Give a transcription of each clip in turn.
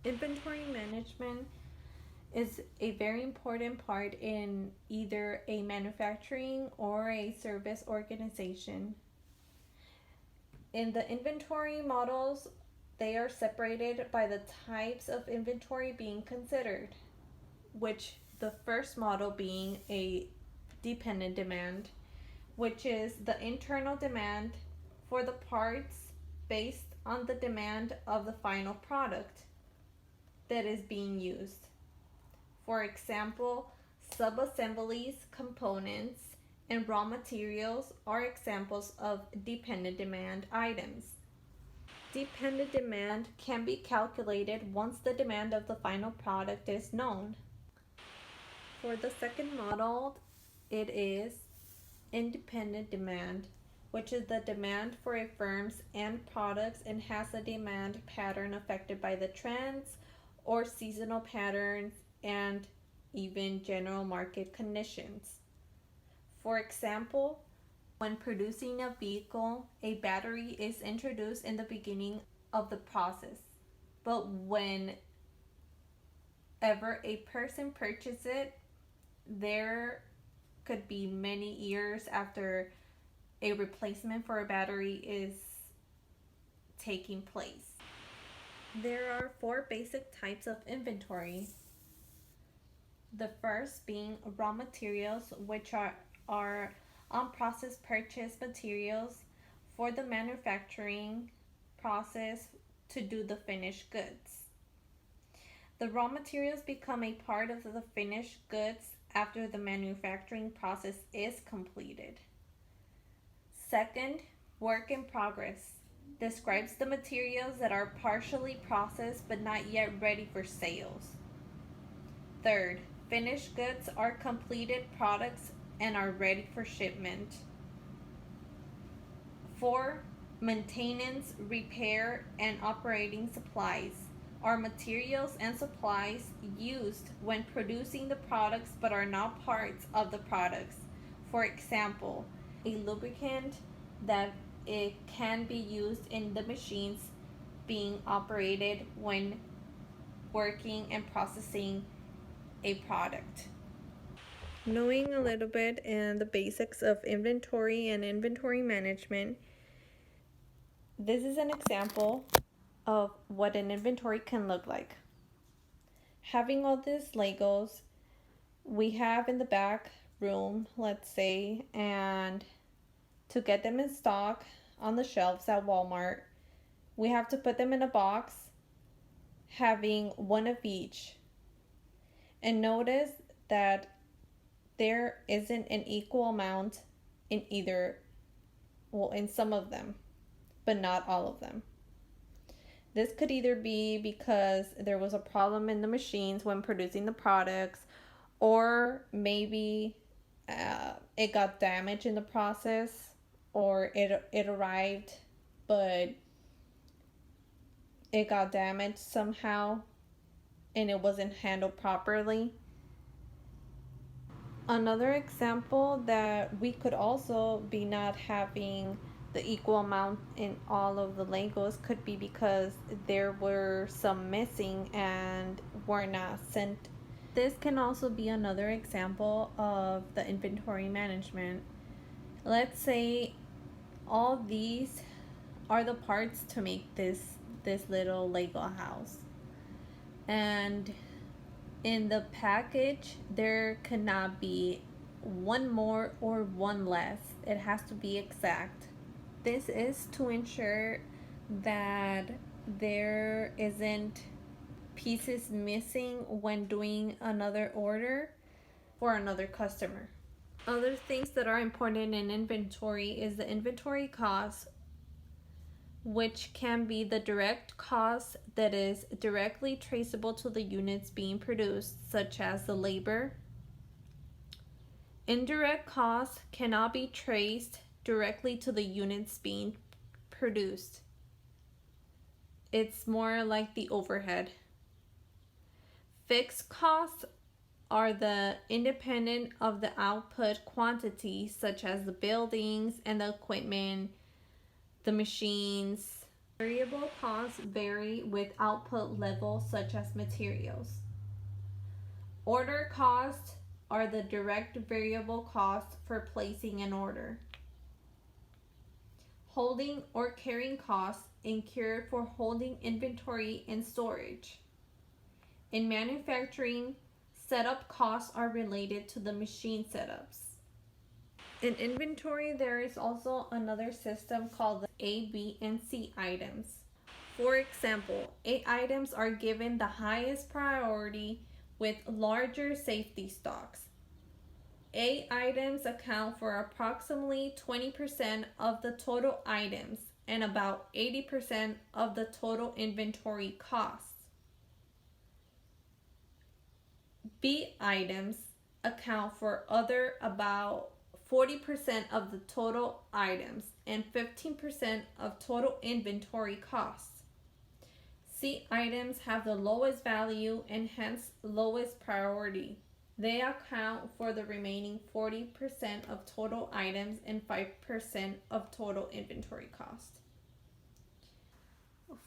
Inventory management is a very important part in either a manufacturing or a service organization. In the inventory models, they are separated by the types of inventory being considered, which the first model being a dependent demand, which is the internal demand for the parts based on the demand of the final product that is being used. For example, subassemblies, components, and raw materials are examples of dependent demand items. Dependent demand can be calculated once the demand of the final product is known. For the second model, it is independent demand, which is the demand for a firm's end products and has a demand pattern affected by the trends or seasonal patterns and even general market conditions. For example, when producing a vehicle, a battery is introduced in the beginning of the process. But whenever a person purchases it, there could be many years after a replacement for a battery is taking place. There are four basic types of inventory. The first being raw materials, which are unprocessed purchase materials for the manufacturing process to do the finished goods. The raw materials become a part of the finished goods after the manufacturing process is completed. Second, work in progress describes the materials that are partially processed but not yet ready for sales. Third, finished goods are completed products and are ready for shipment. 4. Maintenance, repair, and operating supplies are materials and supplies used when producing the products but are not parts of the products. For example, a lubricant that it can be used in the machines being operated when working and processing a product. Knowing a little bit and the basics of inventory and inventory management, this is an example of what an inventory can look like. Having all these Legos we have in the back room, let's say, and to get them in stock on the shelves at Walmart, we have to put them in a box having one of each. And notice that there isn't an equal amount in in some of them, but not all of them. This could either be because there was a problem in the machines when producing the products, or maybe it got damaged in the process, or it arrived, but it got damaged somehow and it wasn't handled properly. Another example that we could also be not having the equal amount in all of the Legos could be because there were some missing and were not sent. This can also be another example of the inventory management. Let's say all these are the parts to make this little Lego house. And in the package, there cannot be one more or one less. It has to be exact. This is to ensure that there isn't pieces missing when doing another order for another customer. Other things that are important in inventory is the inventory cost, which can be the direct cost that is directly traceable to the units being produced, such as the labor. Indirect costs cannot be traced directly to the units being produced. It's more like the overhead. Fixed costs are the independent of the output quantities, such as the buildings and the equipment, the machines, Variable costs vary with output levels such as materials. Order costs are the direct variable costs for placing an order. Holding or carrying costs incurred for holding inventory in storage. In manufacturing, setup costs are related to the machine setups. In inventory, there is also another system called the A, B, and C items. For example, A items are given the highest priority with larger safety stocks. A items account for approximately 20% of the total items and about 80% of the total inventory costs. B items account for about 40% of the total items and 15% of total inventory costs. C items have the lowest value and hence lowest priority. They account for the remaining 40% of total items and 5% of total inventory cost.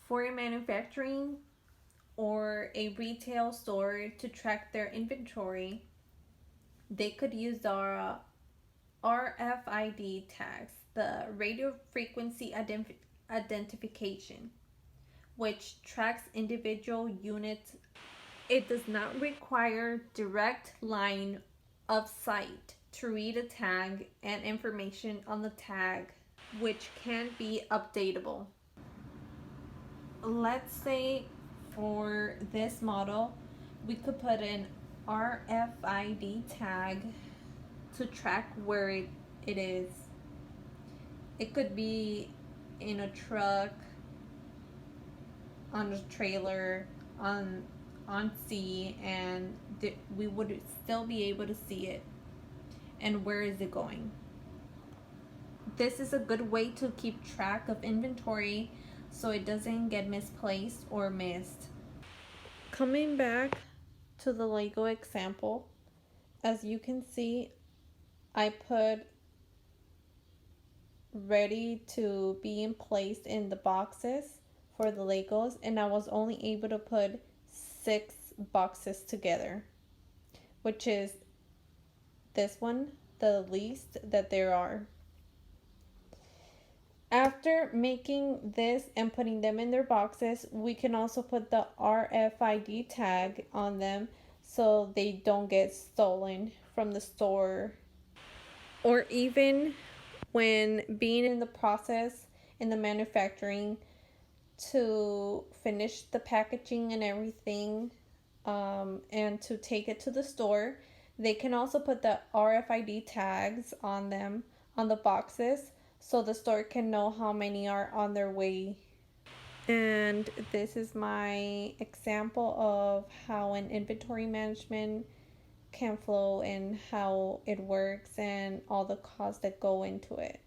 For manufacturing or a retail store to track their inventory, they could use the RFID tags, the radio frequency identification, which tracks individual units. It does not require direct line of sight to read a tag and information on the tag, which can be updatable. Let's say for this model, we could put an RFID tag to track where it is. It could be in a truck, on a trailer, on sea, and we would still be able to see it and where is it going. This is a good way to keep track of inventory so it doesn't get misplaced or missed. Coming back to the Lego example, as you can see, I put ready to be placed in the boxes for the Legos, and I was only able to put 6 boxes together, which is this one, the least that there are. After making this and putting them in their boxes, we can also put the RFID tag on them so they don't get stolen from the store, or even when being in the process in the manufacturing to finish the packaging and everything, and to take it to the store. They can also put the RFID tags on them on the boxes so the store can know how many are on their way. And this is my example of how an inventory management can flow and how it works and all the costs that go into it.